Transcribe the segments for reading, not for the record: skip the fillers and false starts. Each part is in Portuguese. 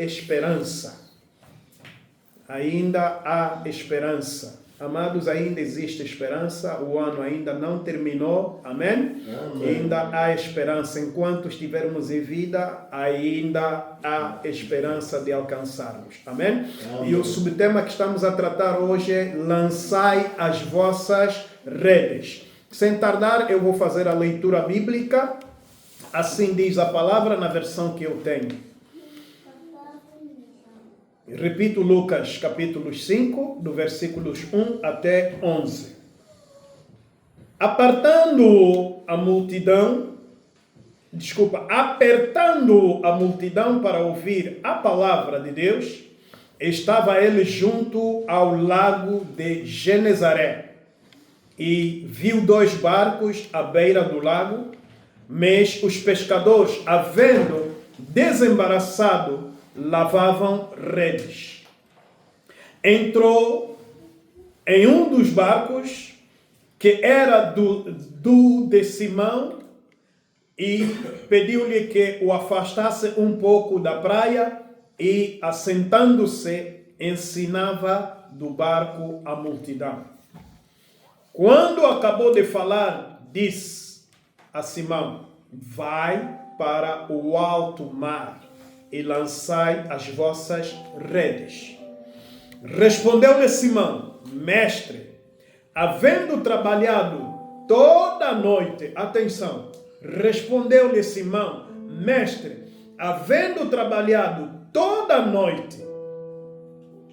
esperança. Ainda há esperança. Amados, ainda existe esperança. O ano ainda não terminou. Amém? Amém. Ainda há esperança. Enquanto estivermos em vida, ainda há esperança de alcançarmos. Amém? Amém. E o subtema que estamos a tratar hoje é: lançai as vossas redes. Sem tardar, eu vou fazer a leitura bíblica. Assim diz a palavra na versão que eu tenho. Repito Lucas capítulo 5, do versículos 1 até 11. Apertando a multidão para ouvir a palavra de Deus, estava ele junto ao lago de Genezaré e viu 2 barcos à beira do lago, mas os pescadores, havendo desembaraçado, lavavam redes. Entrou em um dos barcos, que era do de Simão, e pediu-lhe que o afastasse um pouco da praia, e, assentando-se, ensinava do barco a multidão. Quando acabou de falar, disse a Simão: vai para o alto mar e lançai as vossas redes. Respondeu-lhe Simão: mestre, havendo trabalhado toda a noite, atenção, respondeu-lhe Simão: mestre, havendo trabalhado toda a noite,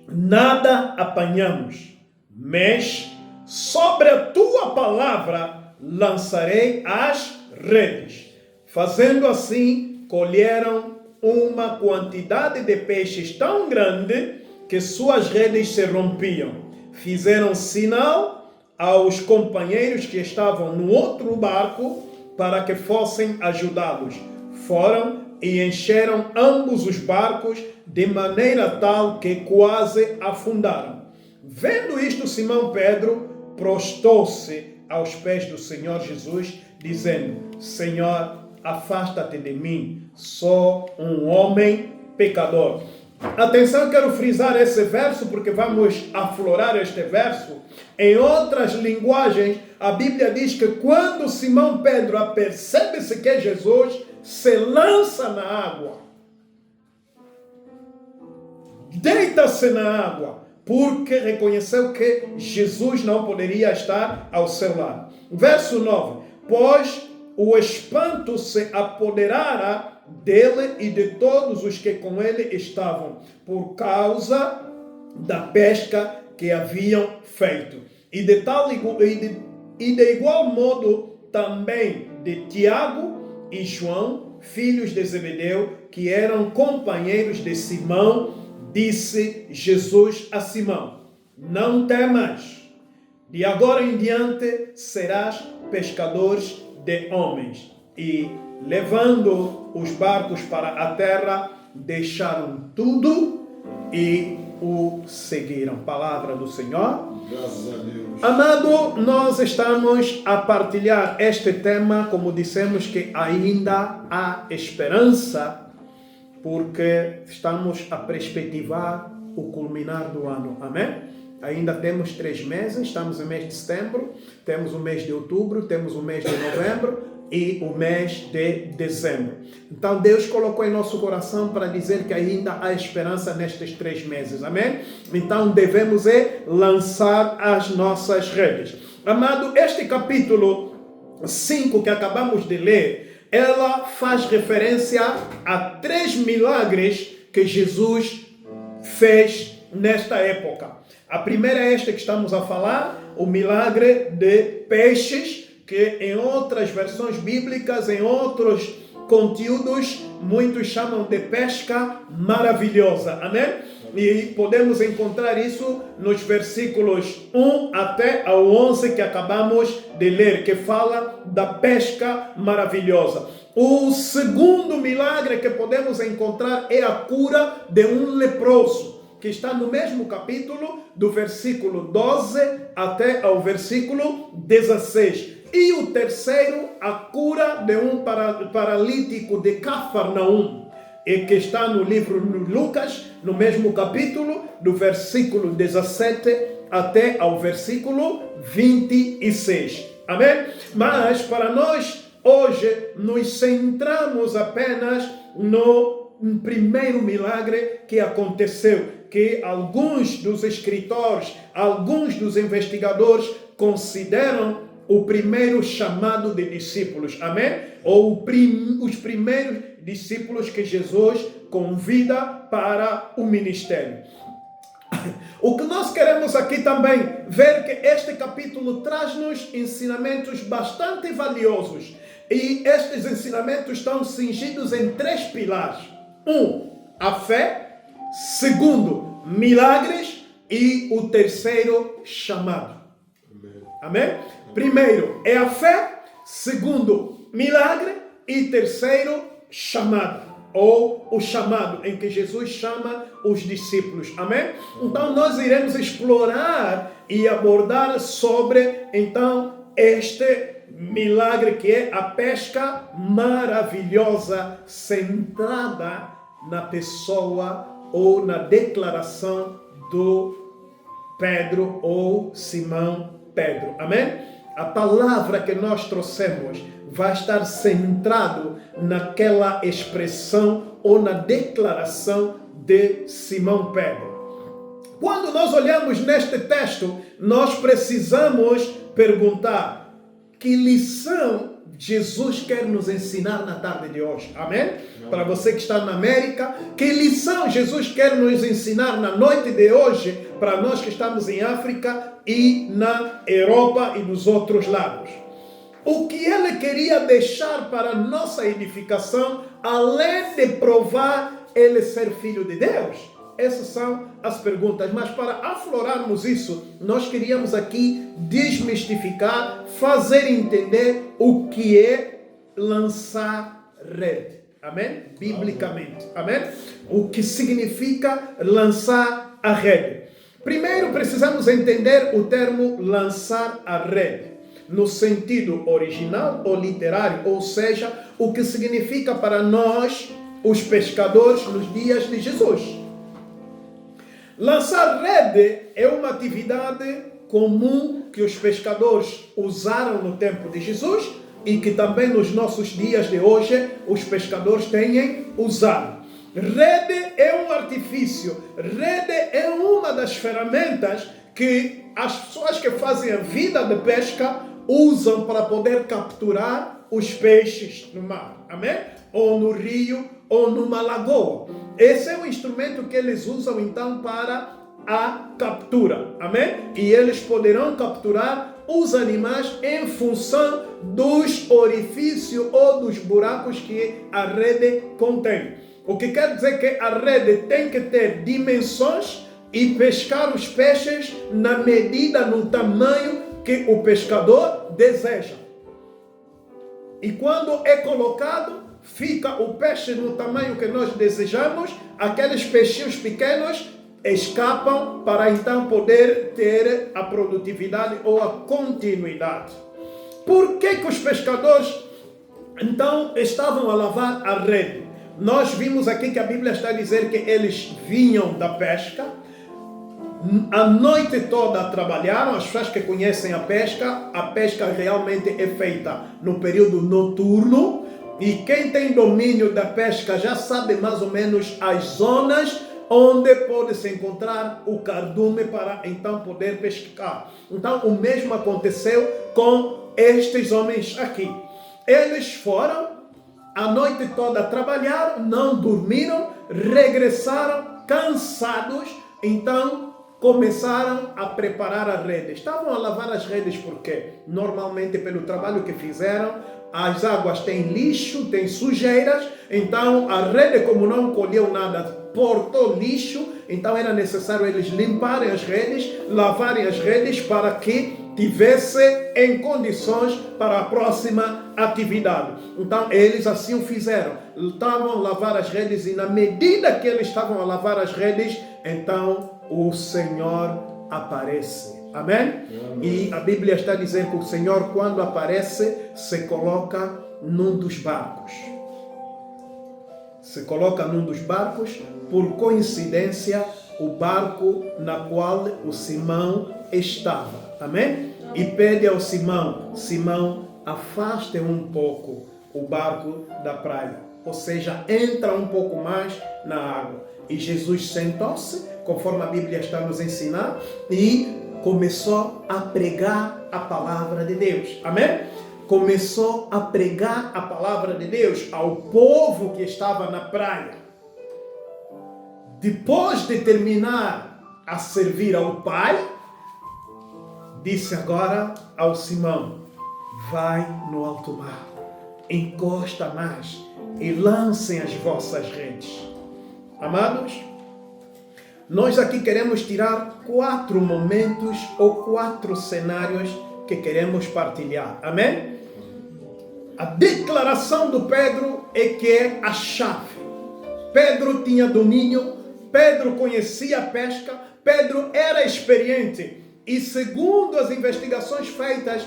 nada apanhamos, mas sobre a tua palavra lançarei as redes. Fazendo assim, colheram uma quantidade de peixes tão grande que suas redes se rompiam. Fizeram sinal aos companheiros que estavam no outro barco para que fossem ajudá-los. Foram e encheram ambos os barcos de maneira tal que quase afundaram. Vendo isto, Simão Pedro prostou-se aos pés do Senhor Jesus, dizendo: Senhor, afasta-te de mim, sou um homem pecador. Atenção, eu quero frisar esse verso porque vamos aflorar este verso. Em outras linguagens, a Bíblia diz que quando Simão Pedro apercebe-se que é Jesus, se lança na água. Deita-se na água, porque reconheceu que Jesus não poderia estar ao seu lado. Verso 9. Pois o espanto se apoderara dele e de todos os que com ele estavam, por causa da pesca que haviam feito. E de igual modo também de Tiago e João, filhos de Zebedeu, que eram companheiros de Simão. Disse Jesus a Simão: não temas, de agora em diante serás pescadores de homens. E, levando os barcos para a terra, deixaram tudo e o seguiram. Palavra do Senhor. Graças a Deus. Amado, nós estamos a partilhar este tema, como dissemos, que ainda há esperança, porque estamos a perspectivar o culminar do ano. Amém? Ainda temos 3 meses, estamos no mês de setembro, temos o mês de outubro, temos o mês de novembro e o mês de dezembro. Então Deus colocou em nosso coração para dizer que ainda há esperança nestes 3 meses. Amém? Então devemos lançar as nossas redes. Amado, este capítulo 5 que acabamos de ler, ela faz referência a 3 milagres que Jesus fez nesta época. A primeira é esta que estamos a falar, o milagre de peixes, que em outras versões bíblicas, em outros conteúdos, muitos chamam de pesca maravilhosa. Amém? E podemos encontrar isso nos versículos 1 até ao 11 que acabamos de ler, que fala da pesca maravilhosa. O segundo milagre que podemos encontrar é a cura de um leproso, que está no mesmo capítulo, do versículo 12 até ao versículo 16. E o terceiro, a cura de um paralítico de Cafarnaum, e que está no livro de Lucas, no mesmo capítulo, do versículo 17 até ao versículo 26. Amém? Mas para nós, hoje, nos centramos apenas no primeiro milagre que aconteceu, que alguns dos escritores, alguns dos investigadores consideram o primeiro chamado de discípulos, amém? Ou os primeiros discípulos que Jesus convida para o ministério. O que nós queremos aqui também ver que este capítulo traz-nos ensinamentos bastante valiosos. E estes ensinamentos estão cingidos em 3 pilares. 1, a fé. 2, milagres. E o 3º, chamado. Amém? Primeiro é a fé, 2, milagre e 3º, chamado. Ou o chamado em que Jesus chama os discípulos. Amém? Então nós iremos explorar e abordar sobre então este milagre que é a pesca maravilhosa centrada na pessoa ou na declaração do Pedro ou Simão Pedro. Amém? A palavra que nós trouxemos vai estar centrado naquela expressão ou na declaração de Simão Pedro. Quando nós olhamos neste texto, nós precisamos perguntar: que lição Jesus quer nos ensinar na tarde de hoje? Amém? Para você que está na América, que lição Jesus quer nos ensinar na noite de hoje, para nós que estamos em África e na Europa e nos outros lados? O que ele queria deixar para nossa edificação, além de provar ele ser filho de Deus? Essas são as perguntas. Mas para aflorarmos isso, nós queríamos aqui desmistificar, fazer entender o que é lançar rede. Amém? Biblicamente. Amém? O que significa lançar a rede. Primeiro precisamos entender o termo lançar a rede, no sentido original ou literário, ou seja, o que significa para nós, os pescadores, nos dias de Jesus. Lançar rede é uma atividade comum que os pescadores usaram no tempo de Jesus e que também nos nossos dias de hoje os pescadores têm usado. Rede é um artifício, rede é uma das ferramentas que as pessoas que fazem a vida de pesca usam para poder capturar os peixes no mar, amém? Ou no rio, ou numa lagoa. Esse é o instrumento que eles usam então para a captura, amém? E eles poderão capturar os animais em função dos orifícios ou dos buracos que a rede contém. O que quer dizer que a rede tem que ter dimensões e pescar os peixes na medida, no tamanho que o pescador deseja. E quando é colocado, fica o peixe no tamanho que nós desejamos, aqueles peixinhos pequenos escapam para então poder ter a produtividade ou a continuidade. Por que os pescadores então estavam a lavar a rede? Nós vimos aqui que a Bíblia está a dizer que eles vinham da pesca, a noite toda trabalharam. As pessoas que conhecem a pesca realmente é feita no período noturno, e quem tem domínio da pesca já sabe mais ou menos as zonas onde pode se encontrar o cardume para então poder pescar. Então o mesmo aconteceu com estes homens aqui. Eles foram a noite toda trabalharam, não dormiram, regressaram cansados, então começaram a preparar a rede. Estavam a lavar as redes porque normalmente pelo trabalho que fizeram, as águas têm lixo, têm sujeiras, então a rede, como não colheu nada, portou lixo, então era necessário eles limparem as redes, lavarem as redes para que tivesse em condições para a próxima atividade. Então eles assim o fizeram, estavam a lavar as redes, e na medida que eles estavam a lavar as redes, então o Senhor aparece. Amém? Amém? E a Bíblia está dizendo que o Senhor, quando aparece, se coloca num dos barcos. se coloca num dos barcos, por coincidência, o barco na qual o Simão estava. Amém? E pede ao Simão, Simão, afaste um pouco o barco da praia. Ou seja, entra um pouco mais na água. E Jesus sentou-se, conforme a Bíblia está nos ensinando, e começou a pregar a palavra de Deus. Amém? Começou a pregar a palavra de Deus ao povo que estava na praia. Depois de terminar a servir ao Pai, disse agora ao Simão, vai no alto mar, encosta mais e lancem as vossas redes. Amados, nós aqui queremos tirar 4 momentos ou 4 cenários que queremos partilhar. Amém? A declaração do Pedro é que é a chave. Pedro tinha domínio, Pedro conhecia a pesca, Pedro era experiente. E segundo as investigações feitas,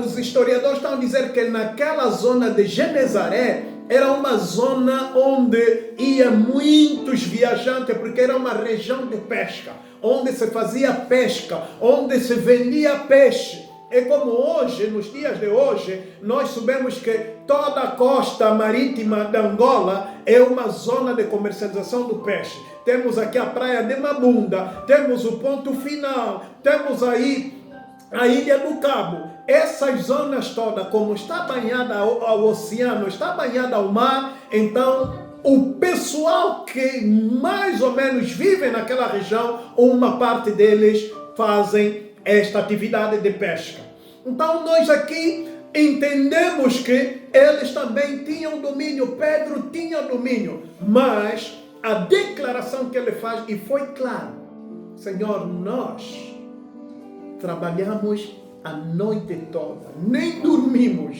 os historiadores estão a dizer que naquela zona de Genezaré era uma zona onde iam muitos viajantes, porque era uma região de pesca, onde se fazia pesca, onde se vendia peixe. É como hoje, nos dias de hoje, nós sabemos que toda a costa marítima de Angola é uma zona de comercialização do peixe. Temos aqui a praia de Mabunda, temos o Ponto Final, temos aí a Ilha do Cabo. Essas zonas todas, como está banhada ao oceano, está banhada ao mar, então o pessoal que mais ou menos vive naquela região, uma parte deles fazem esta atividade de pesca. Então nós aqui entendemos que eles também tinham domínio, Pedro tinha domínio, mas a declaração que ele faz, e foi claro, Senhor, nós trabalhamos a noite toda, nem dormimos.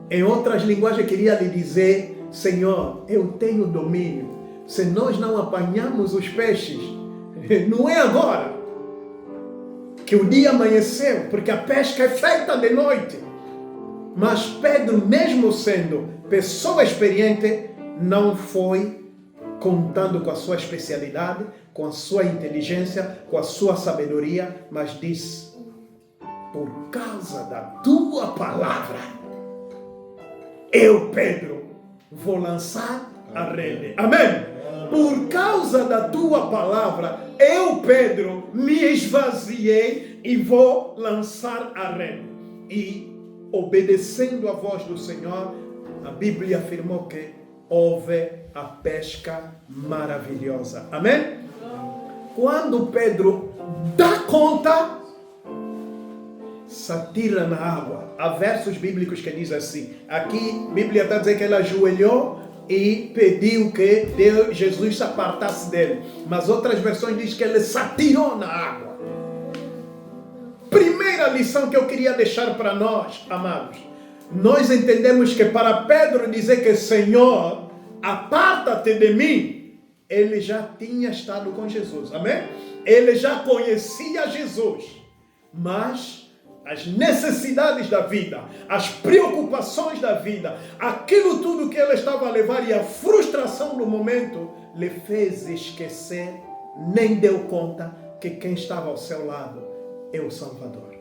Em outras linguagens eu queria lhe dizer, Senhor, eu tenho domínio. Se nós não apanhamos os peixes, não é agora que o dia amanheceu, porque a pesca é feita de noite. Mas Pedro, mesmo sendo pessoa experiente, não foi contando com a sua especialidade, com a sua inteligência, com a sua sabedoria, mas disse, por causa da tua palavra, eu, Pedro, vou lançar a rede. Amém? Por causa da tua palavra, eu, Pedro, me esvaziei e vou lançar a rede. E, obedecendo a voz do Senhor, a Bíblia afirmou que houve a pesca maravilhosa. Amém? Quando Pedro dá conta, se atira na água. Há versos bíblicos que diz assim. Aqui, a Bíblia está dizendo que ele ajoelhou e pediu que Jesus se apartasse dele. Mas outras versões dizem que ele se atirou na água. Primeira lição que eu queria deixar para nós, amados. Nós entendemos que para Pedro dizer que Senhor, aparta-te de mim, ele já tinha estado com Jesus. Amém? Ele já conhecia Jesus. Mas as necessidades da vida, as preocupações da vida, aquilo tudo que ele estava a levar e a frustração do momento, lhe fez esquecer, nem deu conta que quem estava ao seu lado é o Salvador.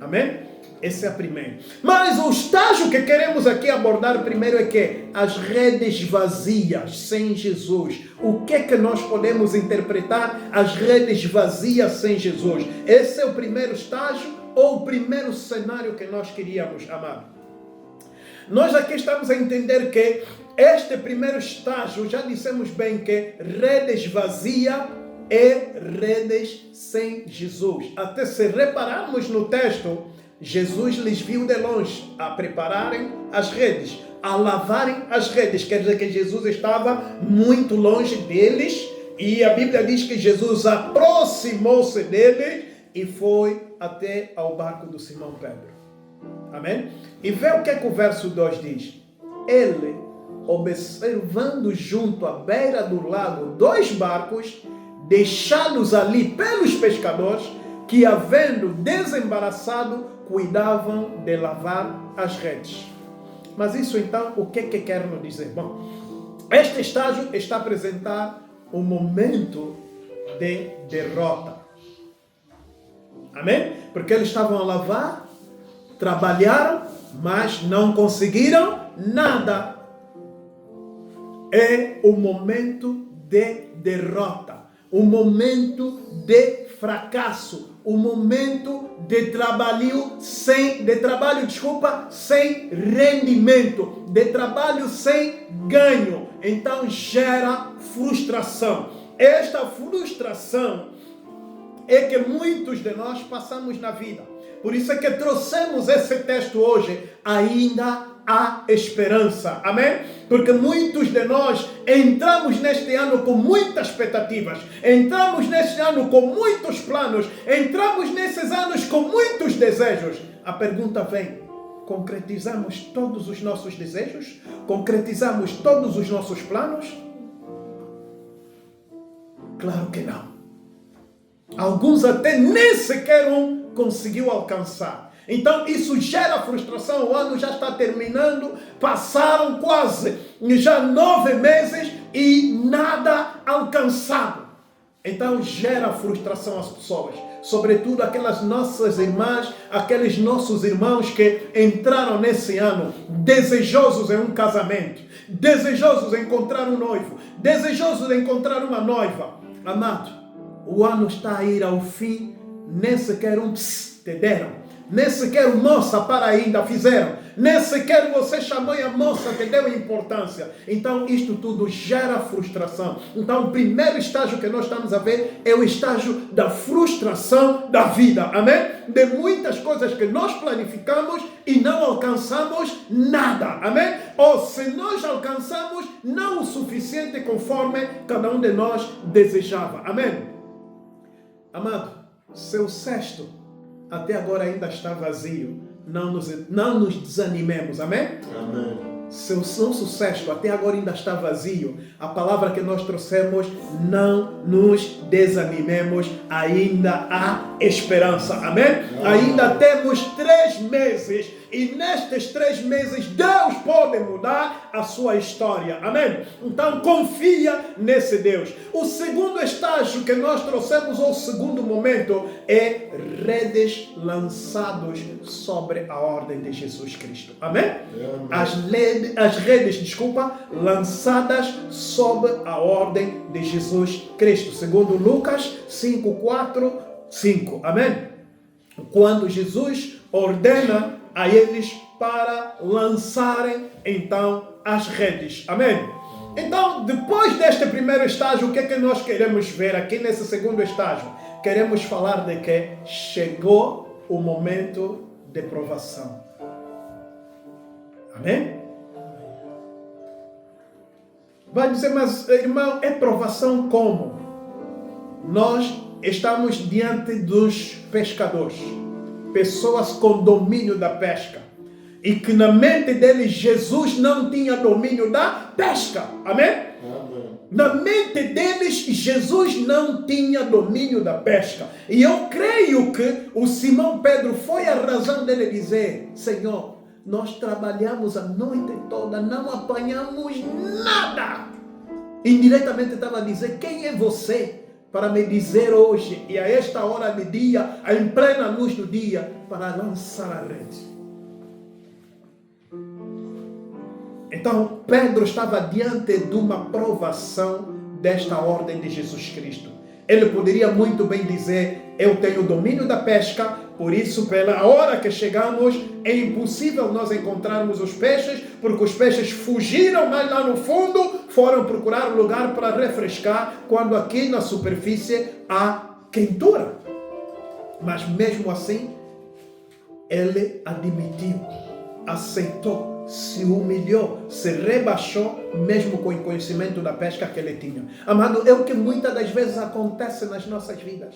Amém? Esse é a primeira. Mas o estágio que queremos aqui abordar primeiro é que as redes vazias sem Jesus. O que é que nós podemos interpretar as redes vazias sem Jesus? Esse é o primeiro estágio ou o primeiro cenário que nós queríamos amar. Nós aqui estamos a entender que este primeiro estágio, já dissemos bem que redes vazias é redes sem Jesus. Até se repararmos no texto, Jesus lhes viu de longe a prepararem as redes, a lavarem as redes. Quer dizer que Jesus estava muito longe deles e a Bíblia diz que Jesus aproximou-se deles e foi até ao barco do Simão Pedro. Amém? E vê o que é que o verso 2 diz. Ele, observando junto à beira do lago 2 barcos, deixados ali pelos pescadores, que havendo desembaraçado, cuidavam de lavar as redes. Mas isso então, o que quer nos dizer? Bom, este estágio está a apresentar um momento de derrota. Amém? Porque eles estavam a lavar, trabalharam, mas não conseguiram nada. É o momento de derrota, o momento de fracasso, o momento de trabalho sem rendimento, de trabalho sem ganho. Então gera frustração. Esta frustração é que muitos de nós passamos na vida. Por isso é que trouxemos esse texto hoje. Ainda há esperança. Amém? Porque muitos de nós entramos neste ano com muitas expectativas. Entramos neste ano com muitos planos. Entramos nesses anos com muitos desejos. A pergunta vem: concretizamos todos os nossos desejos? Concretizamos todos os nossos planos? Claro que não. Alguns até nem sequer conseguiu alcançar. Então isso gera frustração. O ano já está terminando, passaram quase já 9 meses e nada alcançado. Então gera frustração às pessoas, sobretudo aquelas nossas irmãs, aqueles nossos irmãos que entraram nesse ano desejosos em um casamento, desejosos em encontrar um noivo, desejosos de encontrar uma noiva. Amado, o ano está a ir ao fim, nem sequer te deram, nem sequer moça para ainda fizeram, nem sequer você chamou e a moça te deu importância. Então isto tudo gera frustração. Então o primeiro estágio que nós estamos a ver é o estágio da frustração da vida. Amém? De muitas coisas que nós planificamos e não alcançamos nada. Amém? Ou se nós alcançamos, não o suficiente conforme cada um de nós desejava. Amém? Amado, seu cesto até agora ainda está vazio. Não nos desanimemos. Amém? Amém. Se o nosso cesto até agora ainda está vazio, a palavra que nós trouxemos: não nos desanimemos, ainda há esperança. Amém? Ainda temos 3 meses. E nestes 3 meses Deus pode mudar a sua história. Amém? Então confia nesse Deus. O segundo estágio que nós trouxemos, ou o segundo momento, é redes lançados sobre a ordem de Jesus Cristo. Amém? As redes, lançadas sob a ordem de Jesus Cristo. Segundo Lucas 5:4-5. Amém? Quando Jesus ordena a eles para lançarem então as redes. Amém? Então, depois deste primeiro estágio, o que é que nós queremos ver aqui nesse segundo estágio? Queremos falar de que chegou o momento de provação. Amém? Vai dizer, mas irmão, é provação como? Nós estamos diante dos pescadores, pessoas com domínio da pesca, e que na mente deles Jesus não tinha domínio da pesca. Amém? Amém. Na mente deles Jesus não tinha domínio da pesca. E eu creio que o Simão Pedro foi a razão dele dizer: Senhor, nós trabalhamos a noite toda, não apanhamos nada. Indiretamente estava a dizer: quem é você para me dizer hoje, e a esta hora de dia, em plena luz do dia, para lançar a rede? Então Pedro estava diante de uma provação desta ordem de Jesus Cristo. Ele poderia muito bem dizer: eu tenho domínio da pesca, por isso pela hora que chegamos é impossível nós encontrarmos os peixes, porque os peixes fugiram, mas lá no fundo foram procurar um lugar para refrescar, quando aqui na superfície há quentura. Mas mesmo assim ele admitiu, aceitou, se humilhou, se rebaixou, mesmo com o conhecimento da pesca que ele tinha. Amado, é o que muitas das vezes acontece nas nossas vidas.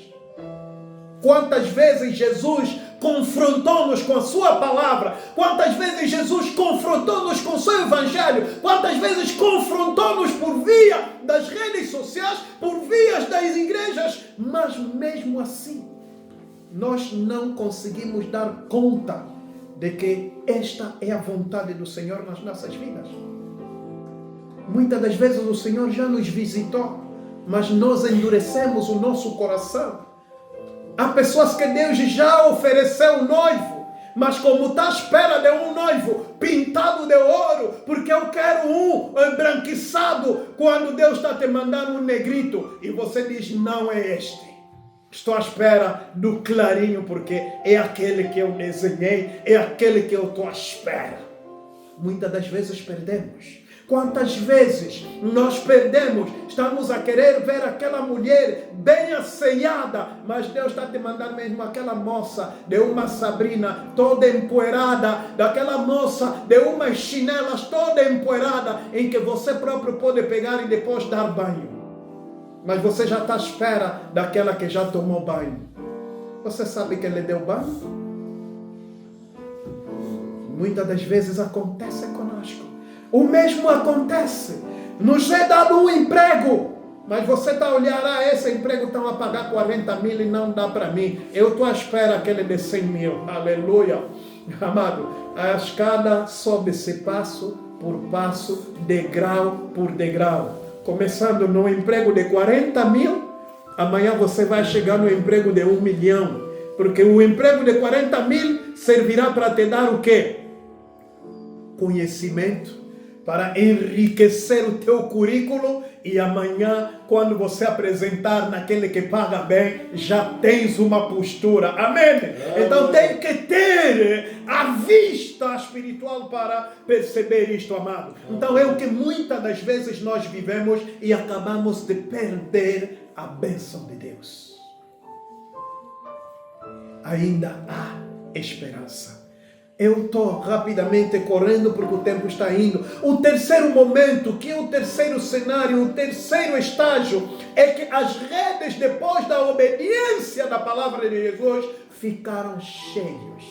Quantas vezes Jesus confrontou-nos com a sua palavra? Quantas vezes Jesus confrontou-nos com o seu evangelho? Quantas vezes confrontou-nos por via das redes sociais, por vias das igrejas? Mas mesmo assim, nós não conseguimos dar conta de que esta é a vontade do Senhor nas nossas vidas. Muitas das vezes o Senhor já nos visitou, mas nós endurecemos o nosso coração. Há pessoas que Deus já ofereceu um noivo, mas como está à espera de um noivo pintado de ouro, porque eu quero um embranquiçado, quando Deus está te mandando um negrito, e você diz, não é este. Estou à espera do clarinho, porque é aquele que eu desenhei, é aquele que eu estou à espera. Muitas das vezes perdemos. Quantas vezes nós perdemos, estamos a querer ver aquela mulher bem asseada, mas Deus está te mandando mesmo aquela moça de uma Sabrina toda empoeirada, daquela moça de umas chinelas toda empoeirada, em que você próprio pode pegar e depois dar banho. Mas você já está à espera daquela que já tomou banho. Você sabe que ele deu banho? Muitas das vezes acontece conosco. O mesmo acontece. Nos é dado um emprego, mas você está a olhar, esse emprego estão a pagar 40 mil e não dá para mim. Eu estou à espera aquele de 100 mil. Aleluia. Amado, a escada sobe-se passo por passo, degrau por degrau. Começando no emprego de 40 mil, amanhã você vai chegar no emprego de 1 milhão. Porque o emprego de 40 mil servirá para te dar o quê? Conhecimento, para enriquecer o teu currículo, e amanhã, quando você apresentar naquele que paga bem, já tens uma postura. Amém? Então tem que ter a vista espiritual para perceber isto, amado. Então é o que muitas das vezes nós vivemos e acabamos de perder a bênção de Deus. Ainda há esperança. Eu estou rapidamente correndo porque o tempo está indo. O terceiro momento, que é o terceiro cenário, o terceiro estágio, é que as redes, depois da obediência da palavra de Jesus, ficaram cheios.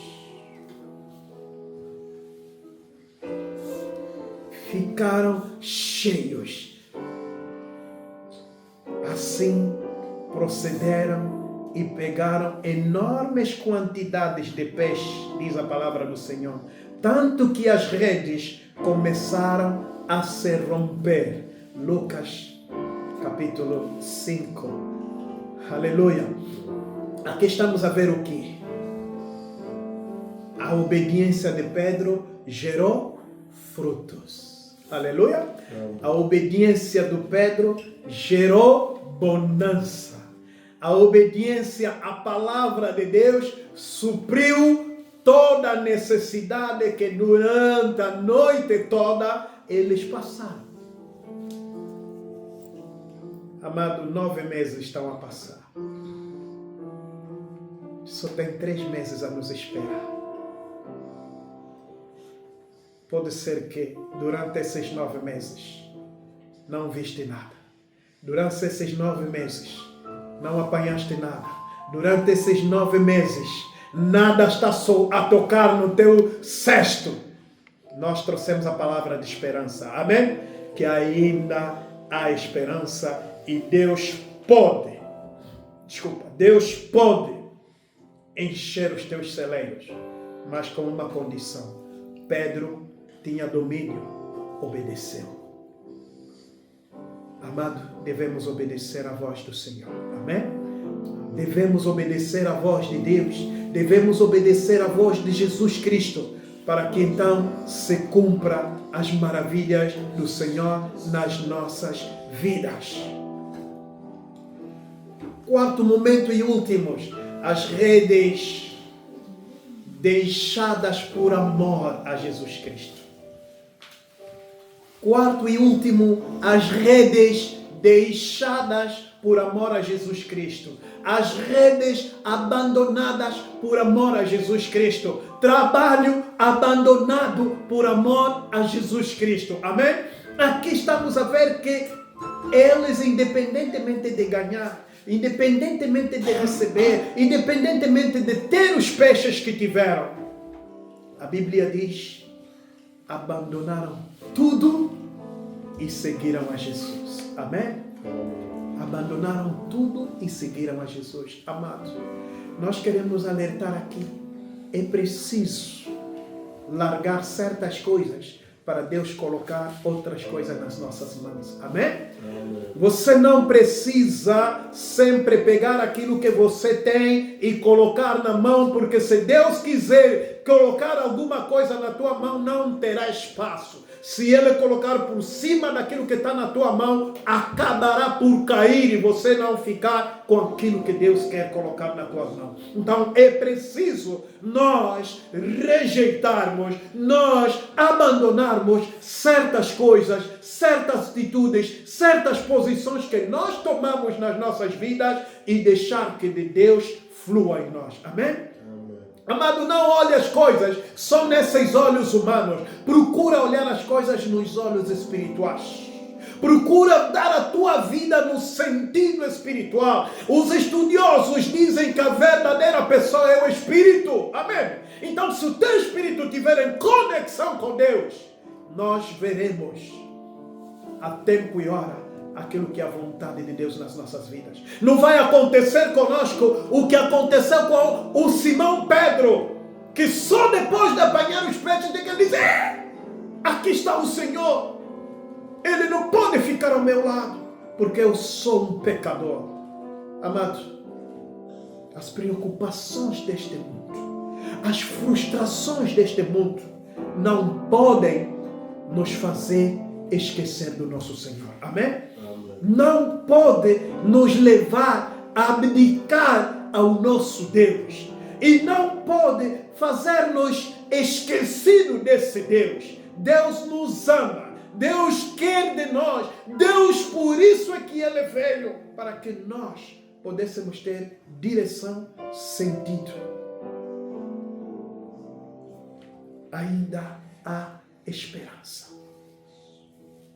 Ficaram cheios. Assim procederam e pegaram enormes quantidades de peixe, diz a palavra do Senhor. Tanto que as redes começaram a se romper. Lucas capítulo 5. Aleluia. Aqui estamos a ver o que? A obediência de Pedro gerou frutos. Aleluia. A obediência do Pedro gerou bonança. A obediência à palavra de Deus supriu toda a necessidade que durante a noite toda eles passaram. Amado, 9 meses estão a passar. Só tem 3 meses a nos esperar. Pode ser que durante esses 9 meses não viste nada. Durante esses 9 meses não apanhaste nada. Durante esses 9 meses, nada está só a tocar no teu cesto. Nós trouxemos a palavra de esperança. Amém? Que ainda há esperança e Deus pode encher os teus celeiros, mas com uma condição. Pedro tinha domínio, obedeceu. Amado, devemos obedecer à voz do Senhor. Amém? Devemos obedecer à voz de Deus. Devemos obedecer à voz de Jesus Cristo, para que então se cumpra as maravilhas do Senhor nas nossas vidas. Quarto momento e último, as redes deixadas por amor a Jesus Cristo. Quarto e último, as redes deixadas por amor a Jesus Cristo. As redes abandonadas por amor a Jesus Cristo. Trabalho abandonado por amor a Jesus Cristo. Amém? Aqui estamos a ver que eles, independentemente de ganhar, independentemente de receber, independentemente de ter os peixes que tiveram, a Bíblia diz, abandonaram tudo e seguiram a Jesus. Amém? Abandonaram tudo e seguiram a Jesus. Amados, nós queremos alertar aqui. É preciso largar certas coisas para Deus colocar outras coisas nas nossas mãos. Amém? Amém. Você não precisa sempre pegar aquilo que você tem e colocar na mão, porque se Deus quiser colocar alguma coisa na tua mão, não terá espaço. Se Ele colocar por cima daquilo que está na tua mão, acabará por cair e você não ficar com aquilo que Deus quer colocar na tua mão. Então é preciso nós rejeitarmos, nós abandonarmos certas coisas, certas atitudes, certas posições que nós tomamos nas nossas vidas e deixar que de Deus flua em nós. Amém? Amado, não olhe as coisas só nesses olhos humanos. Procura olhar as coisas nos olhos espirituais. Procura dar a tua vida no sentido espiritual. Os estudiosos dizem que a verdadeira pessoa é o Espírito. Amém? Então, se o teu Espírito estiver em conexão com Deus, nós veremos a tempo e hora aquilo que é a vontade de Deus nas nossas vidas. Não vai acontecer conosco o que aconteceu com o Simão Pedro, que só depois de apanhar os peixes de que ele diz: aqui está o Senhor, Ele não pode ficar ao meu lado, porque eu sou um pecador. Amado, as preocupações deste mundo, as frustrações deste mundo não podem nos fazer esquecer do nosso Senhor. Amém? Não pode nos levar a abdicar ao nosso Deus. E não pode fazer-nos esquecidos desse Deus. Deus nos ama. Deus quer de nós. Deus, por isso é que Ele veio, para que nós pudéssemos ter direção, sentido. Ainda há esperança.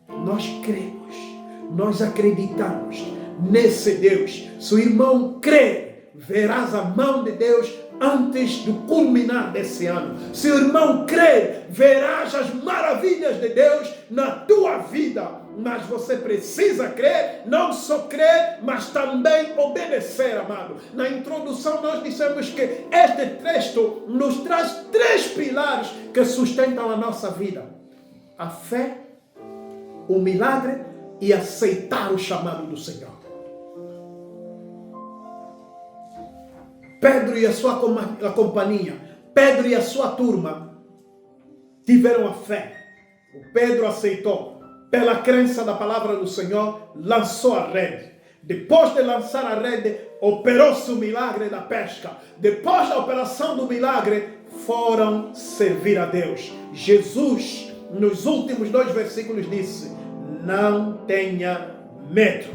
Nós cremos. Nós acreditamos nesse Deus. Se o irmão crê, verás a mão de Deus antes do culminar desse ano. Se o irmão crê, verás as maravilhas de Deus na tua vida. Mas você precisa crer, não só crer, mas também obedecer, amado. Na introdução nós dissemos que este texto nos traz 3 pilares que sustentam a nossa vida: a fé, o milagre e aceitar o chamado do Senhor. Pedro e a sua companhia, Pedro e a sua turma tiveram a fé. O Pedro aceitou. Pela crença da palavra do Senhor, lançou a rede. Depois de lançar a rede, operou-se o milagre da pesca. Depois da operação do milagre, foram servir a Deus. Jesus, nos últimos 2 versículos, disse: não tenha medo.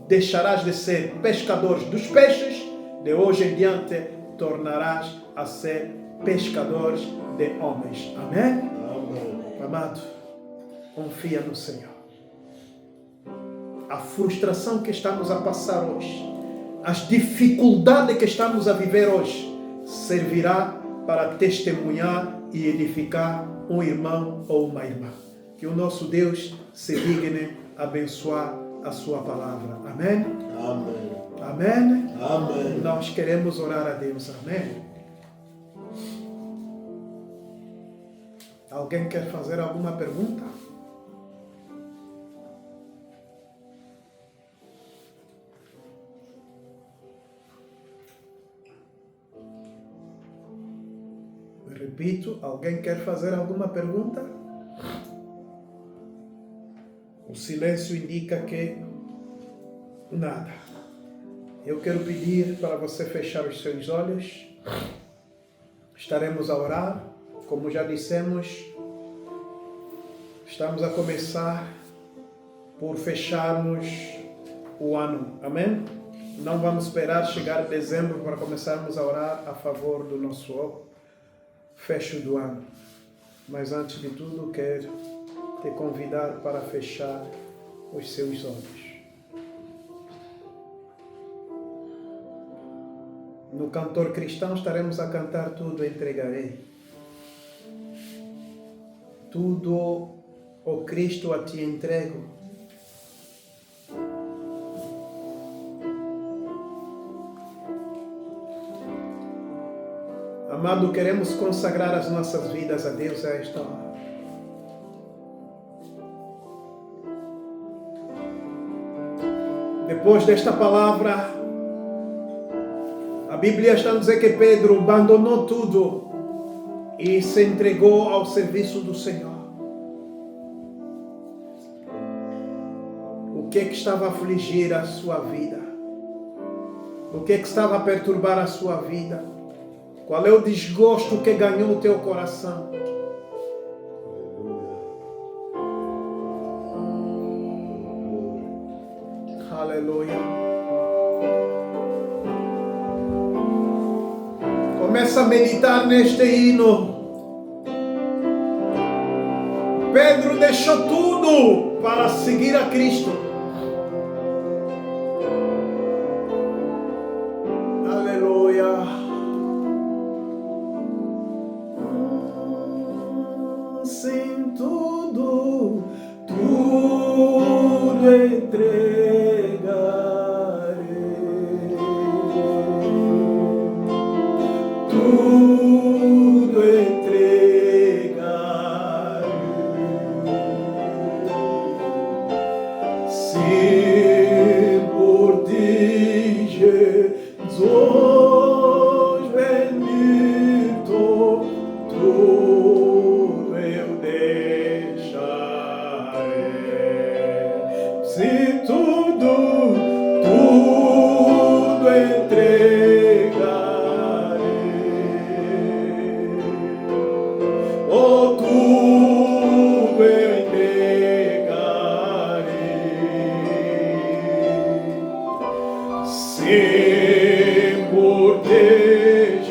Deixarás de ser pescadores dos peixes. De hoje em diante, tornarás a ser pescadores de homens. Amém? Amém. Amado, confia no Senhor. A frustração que estamos a passar hoje, as dificuldades que estamos a viver hoje, servirá para testemunhar e edificar um irmão ou uma irmã. Que o nosso Deus se digne abençoar a sua palavra. Amém? Amém. Amém? Amém. Nós queremos orar a Deus. Amém? Alguém quer fazer alguma pergunta? Repito, alguém quer fazer alguma pergunta? O silêncio indica que nada. Eu quero pedir para você fechar os seus olhos. Estaremos a orar. Como já dissemos, estamos a começar por fecharmos o ano. Amém? Não vamos esperar chegar dezembro para começarmos a orar a favor do nosso fecho do ano. Mas antes de tudo, quero te convidar para fechar os seus olhos. No cantor cristão estaremos a cantar Tudo Entregarei. Tudo, ó Cristo, a ti entrego. Amado, queremos consagrar as nossas vidas a Deus a esta hora. Depois desta palavra, a Bíblia está a dizer que Pedro abandonou tudo e se entregou ao serviço do Senhor. O que estava a afligir a sua vida? O que estava a perturbar a sua vida? Qual é o desgosto que ganhou o teu coração? Aleluia. Começa a meditar neste hino. Pedro deixou tudo para seguir a Cristo. Aleluia. Sem tudo, tudo entregarei. Tudo entregarei. Se por ti, Jesus bendito, tudo eu deixarei. Se tudo entregarei. Oh, tudo eu entregarei. Se por ti,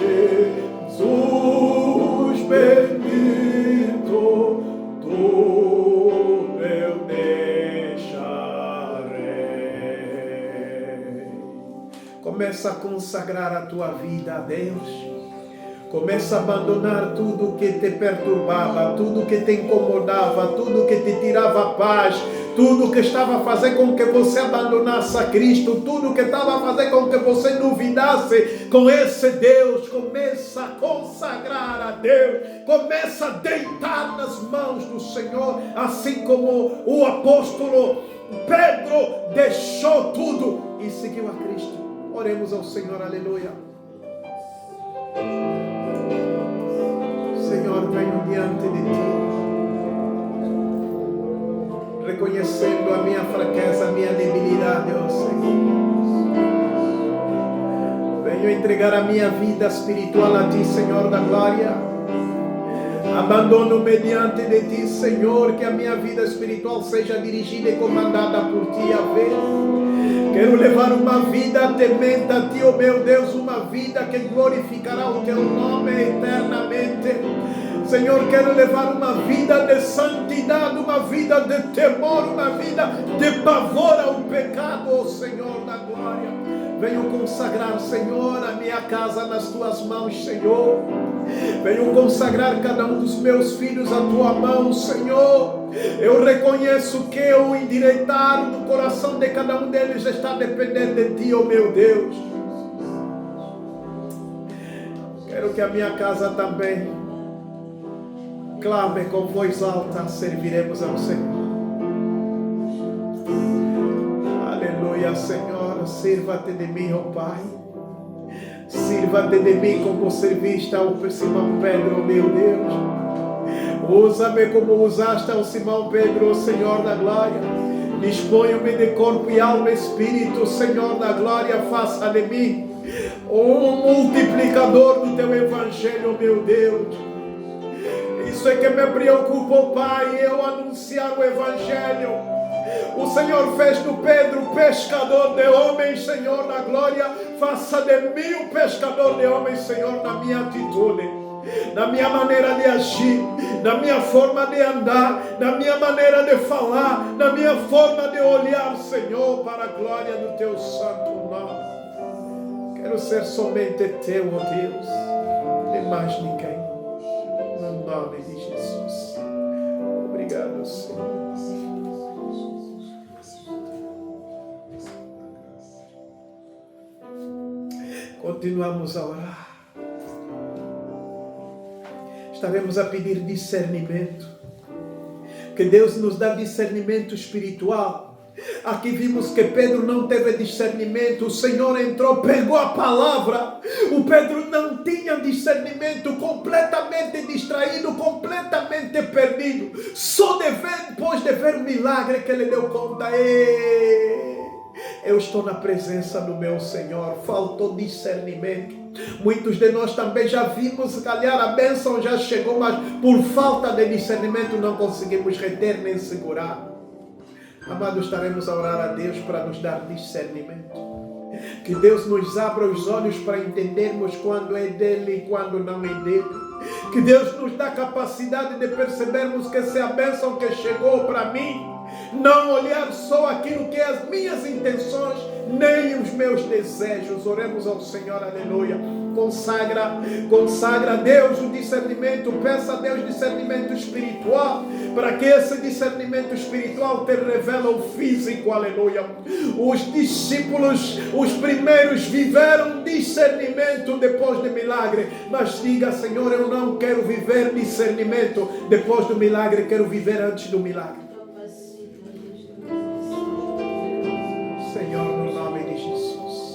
Jesus bendito, tudo eu deixarei. Começa a consagrar a tua vida a Deus. Começa a abandonar tudo que te perturbava, tudo que te incomodava, tudo que te tirava a paz, tudo que estava a fazer com que você abandonasse a Cristo, tudo que estava a fazer com que você duvidasse com esse Deus. Começa a consagrar a Deus, começa a deitar nas mãos do Senhor, assim como o apóstolo Pedro deixou tudo e seguiu a Cristo. Oremos ao Senhor, aleluia. Senhor, venho diante de Ti, reconhecendo a minha fraqueza, a minha debilidade, ó Senhor. Venho entregar a minha vida espiritual a Ti, Senhor da glória. Abandono-me diante de Ti, Senhor, que a minha vida espiritual seja dirigida e comandada por Ti, a ver. Quero levar uma vida temente a Ti, ó meu Deus, uma vida que glorificará o Teu nome eternamente. Senhor, quero levar uma vida de santidade, uma vida de temor, uma vida de pavor ao pecado, ó Senhor da glória. Venho consagrar, Senhor, a minha casa nas Tuas mãos, Senhor. Venho consagrar cada um dos meus filhos à Tua mão, Senhor. Eu reconheço que o endireitar do coração de cada um deles está dependendo de Ti, ó meu Deus. Quero que a minha casa também clame com voz alta, serviremos ao Senhor. Aleluia, Senhor. Sirva-te de mim, ó Pai. Sirva-te de mim como serviste ao Simão Pedro, meu Deus. Usa-me como usaste ao Simão Pedro, Senhor da glória. Disponho-me de corpo e alma e espírito, Senhor da glória. Faça de mim um multiplicador do Teu Evangelho, meu Deus. Isso é que me preocupa, ó Pai, eu anunciar o Evangelho. O Senhor fez do Pedro pescador de homens, Senhor da glória. Faça de mim um pescador de homens, Senhor, na minha atitude, na minha maneira de agir, na minha forma de andar, na minha maneira de falar, na minha forma de olhar, Senhor, para a glória do Teu santo nome. Quero ser somente Teu, ó Deus, e mais ninguém. No nome de Jesus. Obrigado, Senhor. Continuamos a orar. estaremos a pedir discernimento. Que Deus nos dá discernimento espiritual. Aqui vimos que Pedro não teve discernimento. O Senhor entrou, pegou a palavra. O Pedro não tinha discernimento, completamente distraído, completamente perdido. Só depois de ver o milagre que ele deu conta. Eu estou na presença do meu Senhor. Faltou discernimento. Muitos de nós também já vimos, calhar a bênção já chegou, mas por falta de discernimento não conseguimos reter nem segurar. Amados, estaremos a orar a Deus para nos dar discernimento. Que Deus nos abra os olhos para entendermos quando é dele e quando não é dele. Que Deus nos dá capacidade de percebermos que essa é a bênção que chegou para mim. Não olhar só aquilo que é as minhas intenções, nem os meus desejos. Oremos ao Senhor, aleluia. Consagra a Deus o discernimento. Peça a Deus discernimento espiritual, para que esse discernimento espiritual te revele o físico, aleluia. Os discípulos, os primeiros, viveram discernimento depois do milagre. Mas diga: Senhor, eu não quero viver discernimento depois do milagre, quero viver antes do milagre. Senhor, no nome de Jesus,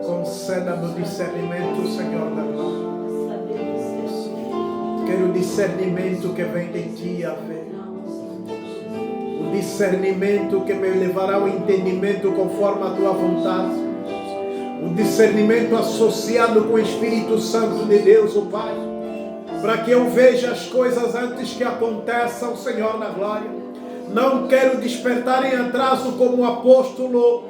conceda-nos discernimento, Senhor da glória. Quero discernimento que vem de Ti, Yahvé. O discernimento que me levará ao entendimento conforme a Tua vontade. O discernimento associado com o Espírito Santo de Deus, o Pai. Para que eu veja as coisas antes que aconteçam, Senhor da glória. Não quero despertar em atraso como o apóstolo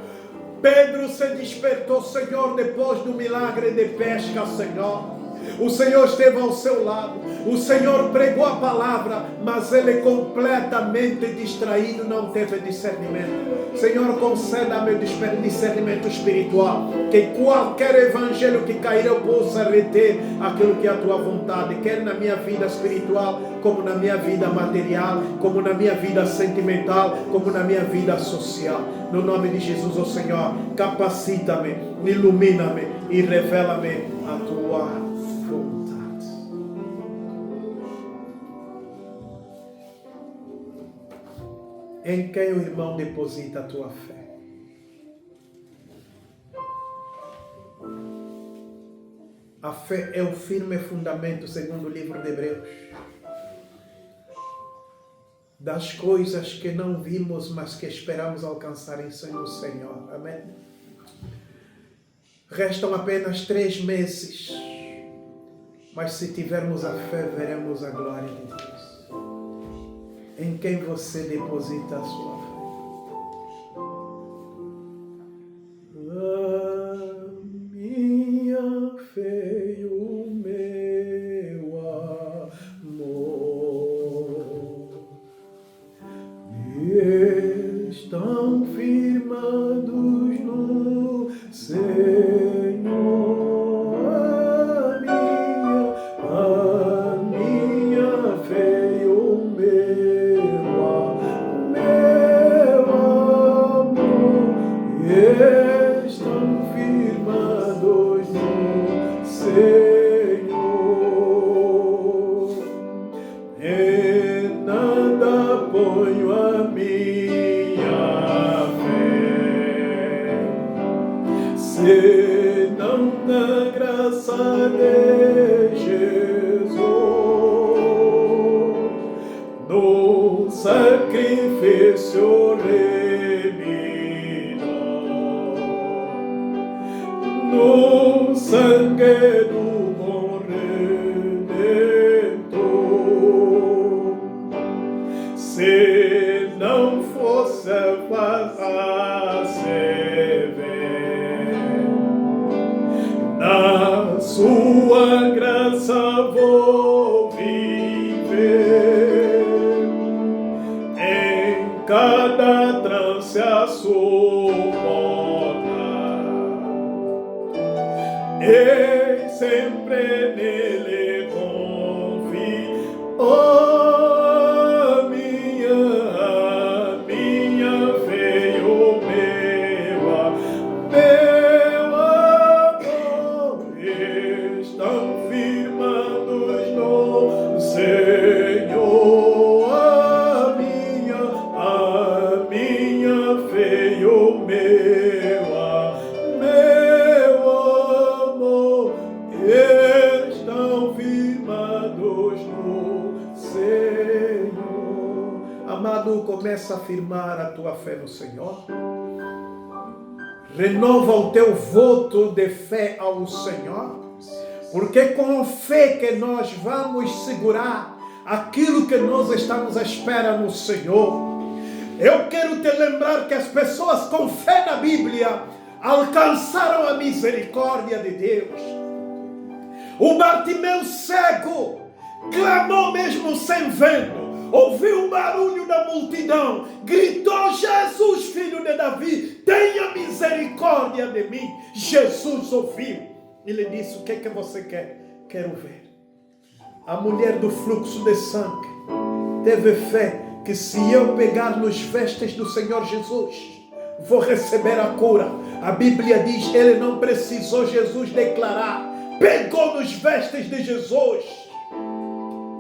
Pedro se despertou, Senhor, depois do milagre de pesca, Senhor. O Senhor esteve ao seu lado. O Senhor pregou a palavra, mas ele completamente distraído, não teve discernimento. Senhor, conceda-me discernimento espiritual, que qualquer evangelho que cair eu possa reter aquilo que é a Tua vontade, quer na minha vida espiritual, como na minha vida material, como na minha vida sentimental, como na minha vida social. No nome de Jesus, ó Senhor, capacita-me, ilumina-me e revela-me a Tua vontade. Em quem o irmão deposita a tua fé? A fé é o firme fundamento, segundo o livro de Hebreus, das coisas que não vimos, mas que esperamos alcançar em no Senhor. Amém? Restam apenas 3 meses, mas se tivermos a fé, veremos a glória de Deus. Em quem você deposita a sua fé? A minha fé e o meu amor estão firmados no Senhor. A minha fé e o meu amor estão firmados no Senhor. Em nada ponho a minha fé, senão na graça de Jesus, no sacrifício remidor, no sangue do bom Redentor. Se não fosse fácil ver, na sua graça vou viver, em cada trance a suportar, e sempre nele confio. Oh, minha fé, o meu amor estão começa a firmar a tua fé no Senhor. Renova o teu voto de fé ao Senhor. Porque é com fé que nós vamos segurar aquilo que nós estamos à espera no Senhor. Eu quero te lembrar que as pessoas com fé na Bíblia alcançaram a misericórdia de Deus. O Bartimeu cego clamou mesmo sem vendo. Ouviu um barulho da multidão. Gritou: Jesus, filho de Davi, tenha misericórdia de mim. Jesus ouviu. Ele disse: o que é que você quer? Quero ver. A mulher do fluxo de sangue teve fé que se eu pegar nos vestes do Senhor Jesus, vou receber a cura. A Bíblia diz, ele não precisou Jesus declarar. Pegou nos vestes de Jesus.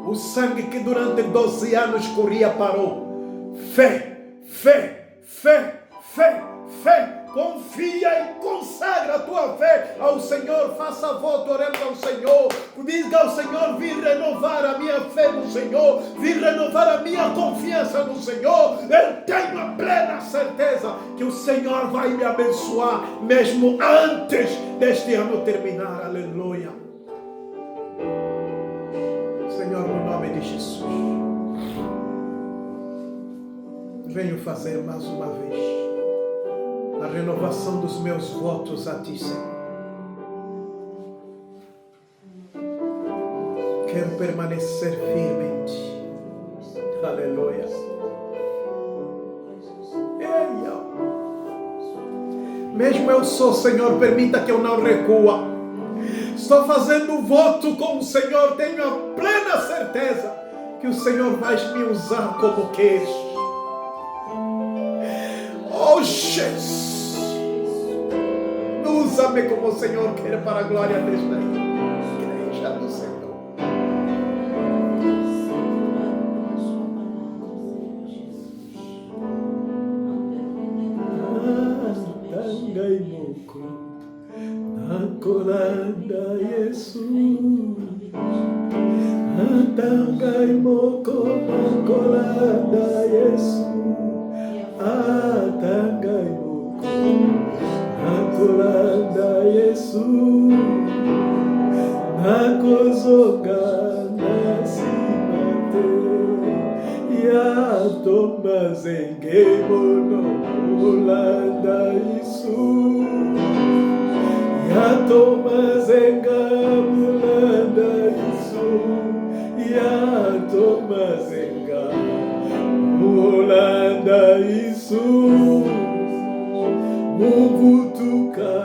O sangue que durante 12 anos corria parou. Fé, fé, fé, fé, fé. Confia e consagra a tua fé ao Senhor. Faça voto orando ao Senhor. Diga ao Senhor: vim renovar a minha fé no Senhor. Vim renovar a minha confiança no Senhor. Eu tenho a plena certeza que o Senhor vai me abençoar mesmo antes deste ano terminar. Aleluia. Senhor, no nome de Jesus, venho fazer mais uma vez a renovação dos meus votos a Ti, Senhor. Quero permanecer firme em Ti. Aleluia. Mesmo eu sou, Senhor, permita que eu não recua. Estou fazendo um voto com o Senhor. Tenho a plena certeza que o Senhor vai me usar como queijo. Oh, Jesus. Usa-me como o Senhor quer para a glória desta igreja do Senhor. Nakolanda Jesus, Tangai moko nakolanda Jesus, Tangai moko nakolanda Jesus, nakozoka nasimate, ya tomazenge mono olanda Jesus. Yato mazenga mulanda Yesu, Yato mazenga mulanda Yesu, muvutuka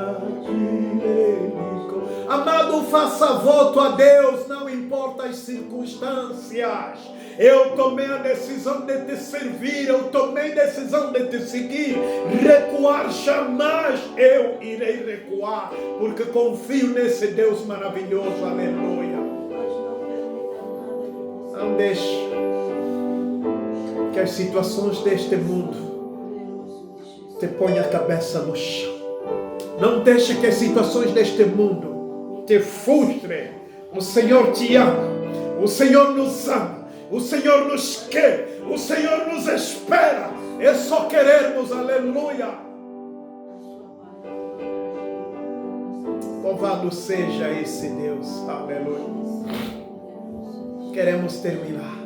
kileniko. Amado, faça voto a Deus, não importa as circunstâncias. Eu tomei a decisão de te servir, eu tomei a decisão de te seguir. Recuar jamais eu irei recuar, porque confio nesse Deus maravilhoso. Aleluia. Não deixe que as situações deste mundo te ponham a cabeça no chão. Não deixe que as situações deste mundo te frustrem. O Senhor te ama, o Senhor nos ama. O Senhor nos quer, o Senhor nos espera. É só querermos, aleluia. Louvado seja esse Deus, aleluia. Queremos terminar.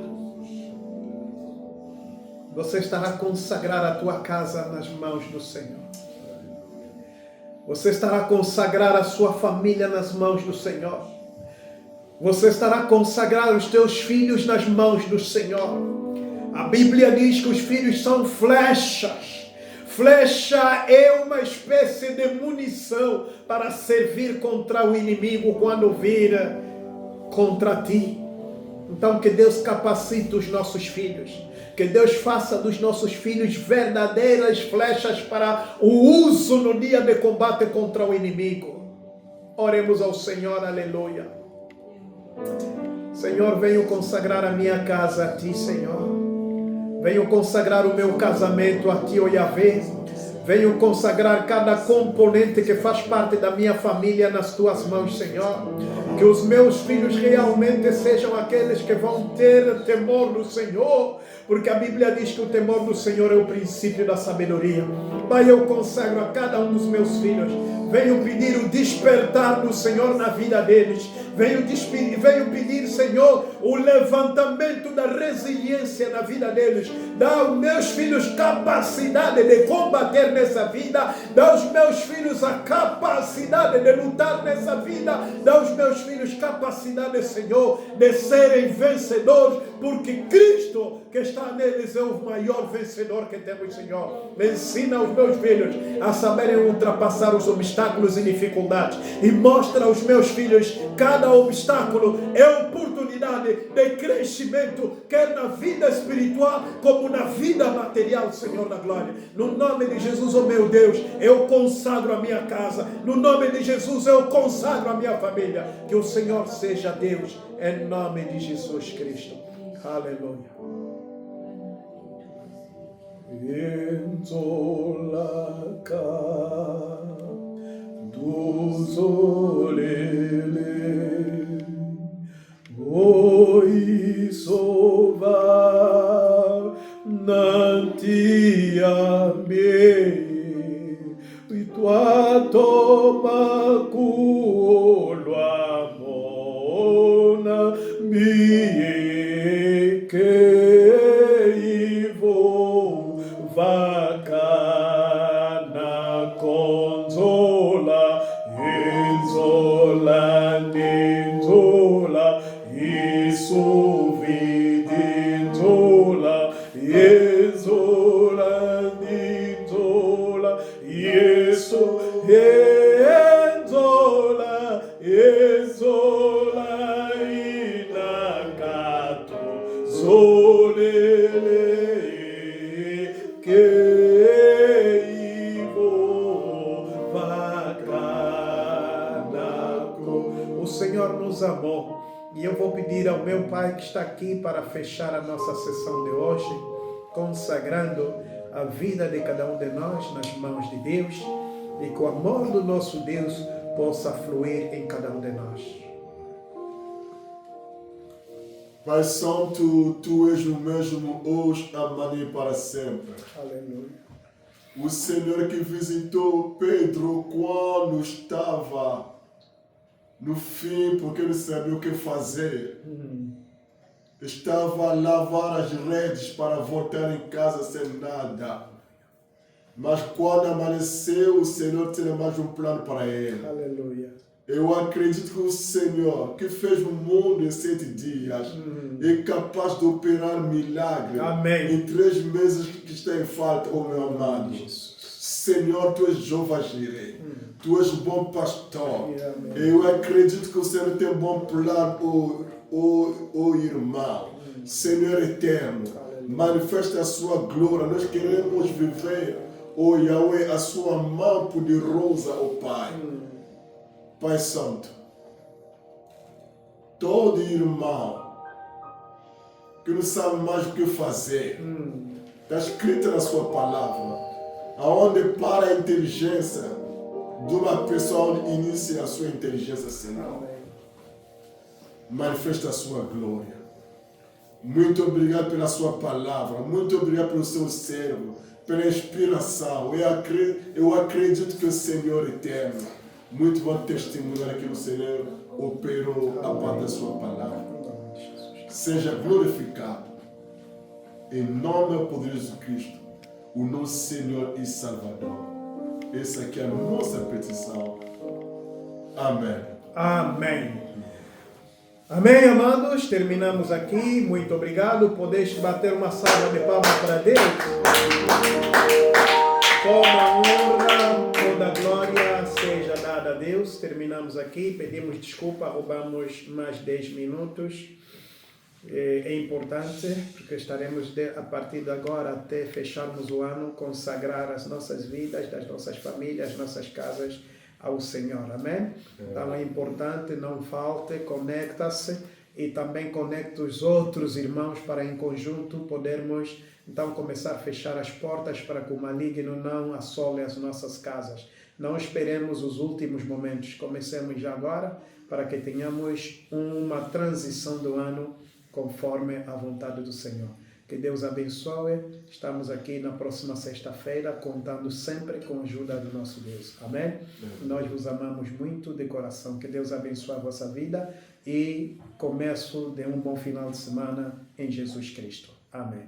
Você estará a consagrar a tua casa nas mãos do Senhor. Você estará a consagrar a sua família nas mãos do Senhor. Você estará a consagrar os teus filhos nas mãos do Senhor. A Bíblia diz que os filhos são flechas. Flecha é uma espécie de munição para servir contra o inimigo quando vir contra ti. Então que Deus capacite os nossos filhos. Que Deus faça dos nossos filhos verdadeiras flechas para o uso no dia de combate contra o inimigo. Oremos ao Senhor, aleluia. Senhor, venho consagrar a minha casa a Ti, Senhor. Venho consagrar o meu casamento a Ti, ó Yahvé. Venho consagrar cada componente que faz parte da minha família nas Tuas mãos, Senhor. Que os meus filhos realmente sejam aqueles que vão ter temor do Senhor, porque a Bíblia diz que o temor do Senhor é o princípio da sabedoria. Pai, eu consagro a cada um dos meus filhos. Venho pedir o despertar do Senhor na vida deles. Venho pedir, Senhor, o levantamento da resiliência na vida deles. Dá aos meus filhos capacidade de combater nessa vida. Dá aos meus filhos a capacidade de lutar nessa vida. Dá aos meus filhos capacidade, Senhor, de serem vencedores, porque Cristo que está neles é o maior vencedor que temos, Senhor. Me ensina aos meus filhos a saberem ultrapassar os obstáculos e dificuldades, e mostra aos meus filhos cada obstáculo é oportunidade de crescimento, quer na vida espiritual como na vida material, Senhor da glória. No nome de Jesus, oh meu Deus, eu consagro a minha casa. No nome de Jesus, eu consagro a minha família. Que o Senhor seja Deus, em nome de Jesus Cristo. Aleluia. Entolaka dos olele oi sova nantiame e tua toma cuolo amona mie que ivo vacana consola enzola nenzola isso vidinzola enzola nenzola isso enzola enzola inakato zolele o Senhor nos amou, e eu vou pedir ao meu Pai que está aqui para fechar a nossa sessão de hoje, consagrando a vida de cada um de nós nas mãos de Deus, e que o amor do nosso Deus possa fluir em cada um de nós. Pai Santo, Tu és o mesmo hoje, amanhã e para sempre. Aleluia. O Senhor que visitou Pedro quando estava no fim, porque ele sabia o que fazer. Estava a lavar as redes para voltar em casa sem nada. Mas quando amanheceu, o Senhor tinha mais um plano para ele. Aleluia. Eu acredito que o Senhor, que fez o mundo em 7 dias, é capaz de operar milagre. Amém. Em 3 meses que está em falta, oh meu amado. Senhor, Tu és Jeová Jireh. Tu és o bom pastor. Amém. Eu acredito que o Senhor tem um bom plano, oh irmão. Senhor eterno, manifesta a sua glória. Nós queremos viver, oh Yahweh, a sua mão poderosa, oh Pai. Pai Santo, todo irmão que não sabe mais o que fazer, está escrito na sua palavra, aonde para a inteligência de uma pessoa, onde inicia a sua inteligência, Senhor. Manifesta a sua glória. Muito obrigado pela sua palavra, muito obrigado pelo seu servo, pela inspiração. Eu acredito que o Senhor eterno muito bom testemunhar que o Senhor operou a parte da sua palavra. Seja glorificado em nome poderoso de Cristo, o nosso Senhor e Salvador. Essa aqui é a nossa petição. Amém. Amém. Amém, amados. Terminamos aqui. Muito obrigado. Podeis bater uma salva de palmas para Deus. Toda honra, toda glória seja dada a Deus. Terminamos aqui. Pedimos desculpa, roubamos mais 10 minutos. É importante, porque estaremos a partir de agora até fecharmos o ano, consagrar as nossas vidas, das nossas famílias, nossas casas ao Senhor. Amém? Então é importante, não falte, conecta-se e também conecte os outros irmãos para em conjunto podermos então começar a fechar as portas para que o maligno não assole as nossas casas. Não esperemos os últimos momentos, comecemos já agora para que tenhamos uma transição do ano conforme a vontade do Senhor. Que Deus abençoe. Estamos aqui na próxima sexta-feira, contando sempre com a ajuda do nosso Deus. Amém? Nós vos amamos muito de coração. Que Deus abençoe a vossa vida e começo de um bom final de semana em Jesus Cristo. Amém.